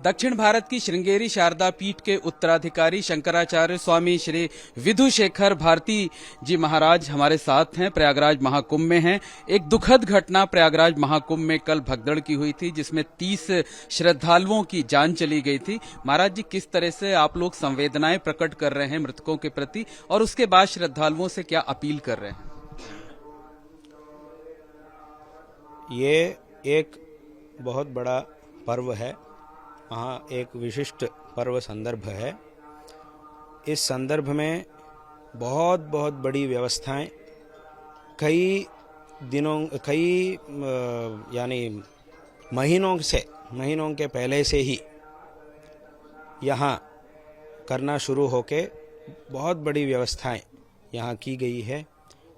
दक्षिण भारत की श्रृंगेरी शारदा पीठ के उत्तराधिकारी शंकराचार्य स्वामी श्री विधुशेखर भारती जी महाराज हमारे साथ हैं। प्रयागराज महाकुंभ में हैं। एक दुखद घटना प्रयागराज महाकुंभ में कल भगदड़ की हुई थी, जिसमें 30 श्रद्धालुओं की जान चली गई थी। महाराज जी, किस तरह से आप लोग संवेदनाएं प्रकट कर रहे हैं मृतकों के प्रति, और उसके बाद श्रद्धालुओं से क्या अपील कर रहे हैं? ये एक बहुत बड़ा पर्व है, वहाँ एक विशिष्ट पर्व संदर्भ है। इस संदर्भ में बहुत बहुत बड़ी व्यवस्थाएं कई यानी महीनों के पहले से ही यहाँ करना शुरू होके बहुत बड़ी व्यवस्थाएं यहाँ की गई है।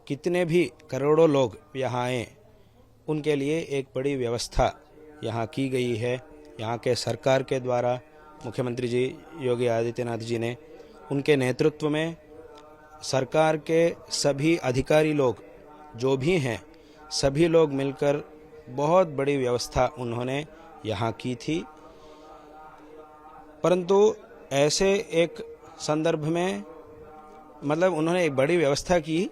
कितने भी करोड़ों लोग यहाँ आए, उनके लिए एक बड़ी व्यवस्था यहाँ की गई है। यहाँ के सरकार के द्वारा मुख्यमंत्री जी योगी आदित्यनाथ जी ने, उनके नेतृत्व में सरकार के सभी अधिकारी लोग जो भी हैं, सभी लोग मिलकर बहुत बड़ी व्यवस्था उन्होंने यहाँ की थी। परंतु ऐसे एक संदर्भ में उन्होंने एक बड़ी व्यवस्था की,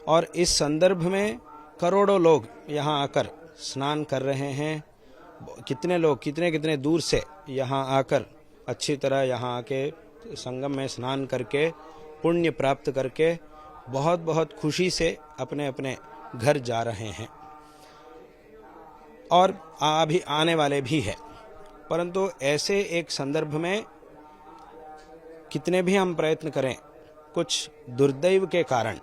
और इस संदर्भ में करोड़ों लोग यहाँ आकर स्नान कर रहे हैं। कितने लोग कितने दूर से यहाँ आकर अच्छी तरह यहाँ आके संगम में स्नान करके पुण्य प्राप्त करके बहुत बहुत खुशी से अपने अपने घर जा रहे हैं, और अभी आने वाले भी हैं। परंतु ऐसे एक संदर्भ में कितने भी हम प्रयत्न करें, कुछ दुर्दैव के कारण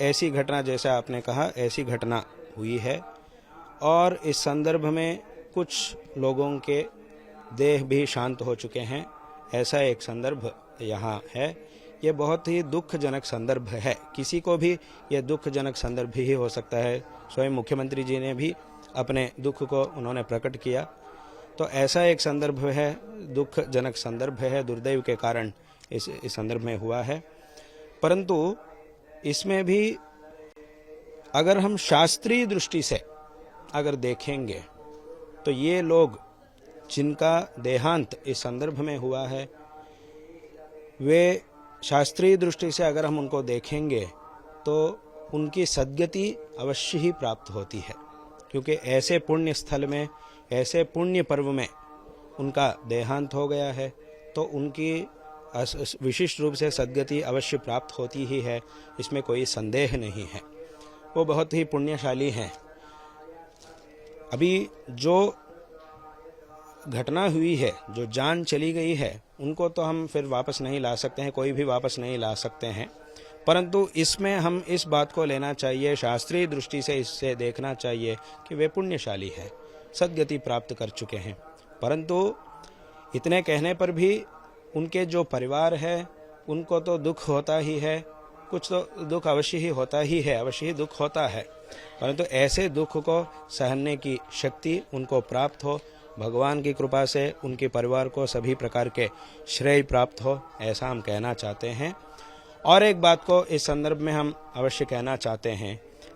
ऐसी घटना, जैसा आपने कहा, ऐसी घटना हुई है। और इस संदर्भ में कुछ लोगों के देह भी शांत हो चुके हैं। ऐसा एक संदर्भ यहाँ है। ये बहुत ही दुखजनक संदर्भ है। किसी को भी ये दुखजनक संदर्भ ही हो सकता है। स्वयं मुख्यमंत्री जी ने भी अपने दुख को उन्होंने प्रकट किया। तो ऐसा एक संदर्भ है, दुखजनक संदर्भ है, दुर्दैव के कारण इस संदर्भ में हुआ है। परंतु इसमें भी अगर हम शास्त्रीय दृष्टि से अगर देखेंगे, तो ये लोग जिनका देहांत इस संदर्भ में हुआ है, वे शास्त्रीय दृष्टि से अगर हम उनको देखेंगे तो उनकी सद्गति अवश्य ही प्राप्त होती है, क्योंकि ऐसे पुण्य स्थल में, ऐसे पुण्य पर्व में उनका देहांत हो गया है, तो उनकी विशिष्ट रूप से सद्गति अवश्य प्राप्त होती ही है। इसमें कोई संदेह नहीं है। वो बहुत ही पुण्यशाली हैं। अभी जो घटना हुई है, जो जान चली गई है, उनको तो हम फिर वापस नहीं ला सकते हैं, कोई भी वापस नहीं ला सकते हैं। परंतु इसमें हम इस बात को लेना चाहिए, शास्त्रीय दृष्टि से इससे देखना चाहिए कि वे पुण्यशाली है, सद्गति प्राप्त कर चुके हैं। परंतु इतने कहने पर भी उनके जो परिवार है, उनको तो दुख होता ही है। कुछ तो दुख अवश्य ही होता ही है, अवश्य ही दुख होता है। परंतु ऐसे दुख को सहने की शक्ति उनको प्राप्त हो, भगवान की कृपा से उनके परिवार को सभी प्रकार के श्रेय प्राप्त हो, ऐसा हम कहना चाहते हैं। और एक बात को इस संदर्भ में हम अवश्य कहना चाहते हैं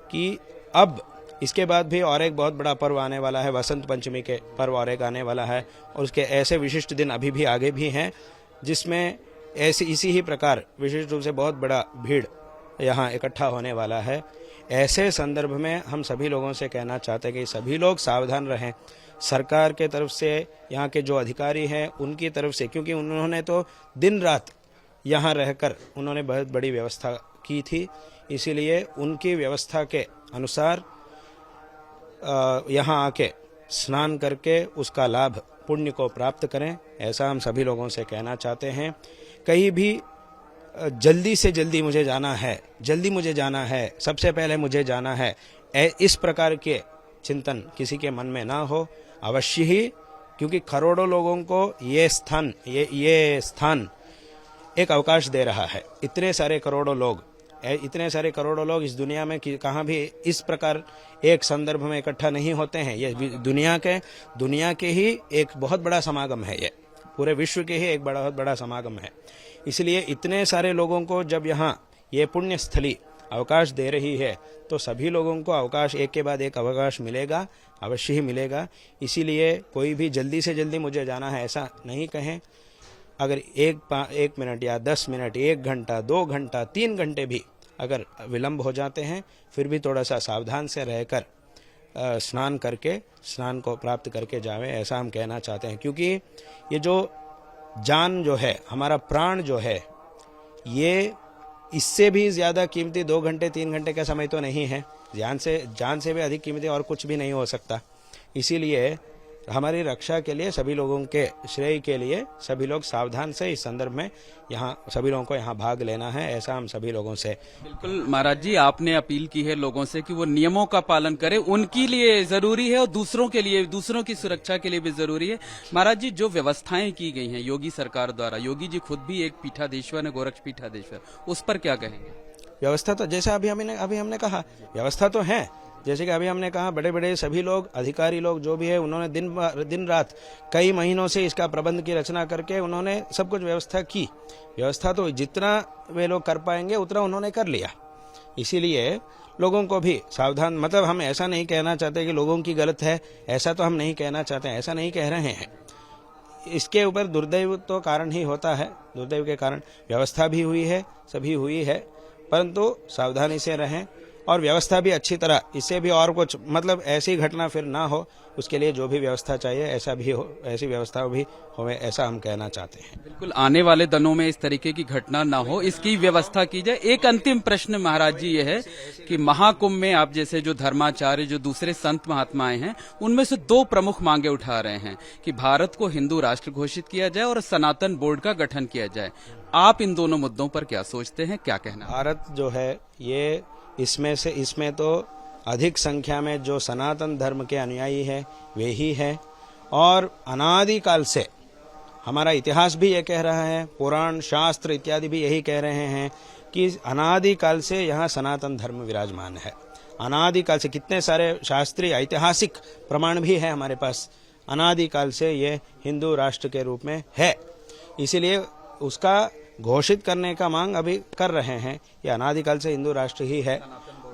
कि अब इसके बाद भी और एक बहुत बड़ा पर्व आने वाला है, वसंत पंचमी के पर्व और एक आने वाला है, और उसके ऐसे विशिष्ट दिन अभी भी आगे भी हैं, जिसमें इसी ही प्रकार विशिष्ट रूप से बहुत बड़ा भीड़ यहाँ इकट्ठा होने वाला है। ऐसे संदर्भ में हम सभी लोगों से कहना चाहते हैं कि सभी लोग सावधान रहें। सरकार के तरफ से, यहाँ के जो अधिकारी हैं उनकी तरफ से, क्योंकि उन्होंने तो दिन रात यहाँ रहकर उन्होंने बहुत बड़ी व्यवस्था की थी, इसीलिए उनकी व्यवस्था के अनुसार यहाँ आके स्नान करके उसका लाभ, पुण्य को प्राप्त करें, ऐसा हम सभी लोगों से कहना चाहते हैं। कहीं भी जल्दी से जल्दी मुझे जाना है, सबसे पहले मुझे जाना है, इस प्रकार के चिंतन किसी के मन में ना हो। अवश्य ही, क्योंकि करोड़ों लोगों को ये स्थान एक अवकाश दे रहा है। इतने सारे करोड़ों लोग इस दुनिया में कहाँ भी इस प्रकार एक संदर्भ में इकट्ठा नहीं होते हैं। ये दुनिया के ही एक बहुत बड़ा समागम है, ये पूरे विश्व के ही एक बहुत बड़ा समागम है। इसलिए इतने सारे लोगों को जब यहाँ ये पुण्य स्थली अवकाश दे रही है तो सभी लोगों को अवकाश, एक के बाद एक अवकाश मिलेगा, अवश्य ही मिलेगा। इसीलिए कोई भी जल्दी से जल्दी मुझे जाना है ऐसा नहीं कहें। अगर एक मिनट या 10 मिनट, 1 घंटा, 2 घंटा, 3 घंटे भी अगर विलंब हो जाते हैं, फिर भी थोड़ा सा सावधान से रहकर स्नान करके, स्नान को प्राप्त करके जावें, ऐसा हम कहना चाहते हैं। क्योंकि ये जो जान जो है, हमारा प्राण जो है, ये इससे भी ज़्यादा कीमती 2 घंटे 3 घंटे का समय तो नहीं है। जान से भी अधिक कीमती और कुछ भी नहीं हो सकता। इसीलिए हमारी रक्षा के लिए, सभी लोगों के श्रेय के लिए सभी लोग सावधान से इस संदर्भ में यहाँ सभी लोगों को यहाँ भाग लेना है, ऐसा हम सभी लोगों से। बिल्कुल महाराज जी, आपने अपील की है लोगों से कि वो नियमों का पालन करें, उनके लिए जरूरी है और दूसरों के लिए, दूसरों की सुरक्षा के लिए भी जरूरी है। महाराज जी, जो व्यवस्थाएं की गई हैं योगी सरकार द्वारा, योगी जी खुद भी एक पीठाधीश्वर है, गोरक्ष पीठाधीश्वर, उस पर क्या कहेंगे? व्यवस्था तो जैसा अभी हमने कहा, व्यवस्था तो है। जैसे कि अभी हमने कहा, बड़े बड़े सभी लोग, अधिकारी लोग जो भी है, उन्होंने दिन रात कई महीनों से इसका प्रबंध की रचना करके उन्होंने सब कुछ व्यवस्था की। व्यवस्था तो जितना वे लोग कर पाएंगे उतना उन्होंने कर लिया। इसीलिए लोगों को भी सावधान, मतलब हम ऐसा नहीं कहना चाहते कि लोगों की गलत है, ऐसा तो हम नहीं कहना चाहते, ऐसा नहीं कह रहे हैं। इसके ऊपर दुर्दैव तो कारण ही होता है, दुर्दैव के कारण व्यवस्था भी हुई है, सभी हुई है, परंतु सावधानी से रहें और व्यवस्था भी अच्छी तरह, इससे भी और कुछ मतलब ऐसी घटना फिर ना हो, उसके लिए जो भी व्यवस्था चाहिए ऐसा भी हो, ऐसी व्यवस्था भी हो, ऐसा हम कहना चाहते हैं। बिल्कुल, आने वाले दिनों में इस तरीके की घटना ना हो, इसकी व्यवस्था की जाए। एक अंतिम प्रश्न महाराज जी ये है कि महाकुंभ में आप जैसे जो धर्माचार्य, जो दूसरे संत महात्माएं हैं, उनमें से 2 प्रमुख मांगे उठा रहे हैं कि भारत को हिंदू राष्ट्र घोषित किया जाए और सनातन बोर्ड का गठन किया जाए। आप इन दोनों मुद्दों पर क्या सोचते हैं, क्या कहना? भारत जो है ये इसमें तो अधिक संख्या में जो सनातन धर्म के अनुयायी है वे ही है, और अनादिकाल से हमारा इतिहास भी ये कह रहा है, पुराण शास्त्र इत्यादि भी यही कह रहे हैं कि अनादिकाल से यहाँ सनातन धर्म विराजमान है। अनादिकाल से कितने सारे शास्त्रीय ऐतिहासिक प्रमाण भी है हमारे पास, अनादिकाल से ये हिंदू राष्ट्र के रूप में है। इसीलिए उसका घोषित करने का मांग अभी कर रहे हैं। ये अनादिकाल से हिंदू राष्ट्र ही है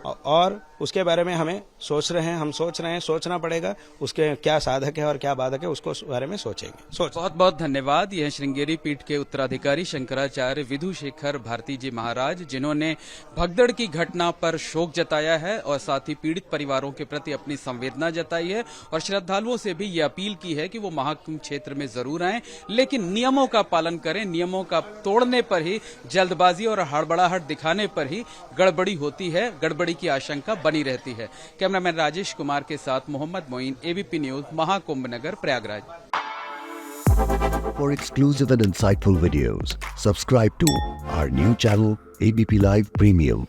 और उसके बारे में हमें सोच रहे हैं, सोचना पड़ेगा, उसके क्या साधक है और क्या बाधक है, उसको बारे में सोचेंगे। बहुत बहुत धन्यवाद। यह श्रृंगेरी पीठ के उत्तराधिकारी शंकराचार्य विधु शेखर भारती जी महाराज, जिन्होंने भगदड़ की घटना पर शोक जताया है और साथ ही पीड़ित परिवारों के प्रति अपनी संवेदना जताई है और श्रद्धालुओं से भी ये अपील की है कि वो महाकुंभ क्षेत्र में जरूर आएं, लेकिन नियमों का पालन करें। नियमों का तोड़ने पर ही, जल्दबाजी और हड़बड़ाहट दिखाने पर ही गड़बड़ी होती है, गड़बड़ी की आशंका बनी रहती है। कैमरामैन राजेश कुमार के साथ Mohammad Moin, ABP news, Mahakumbh Nagar, Prayagraj. For exclusive and insightful videos, subscribe to our new channel ABP Live Premium.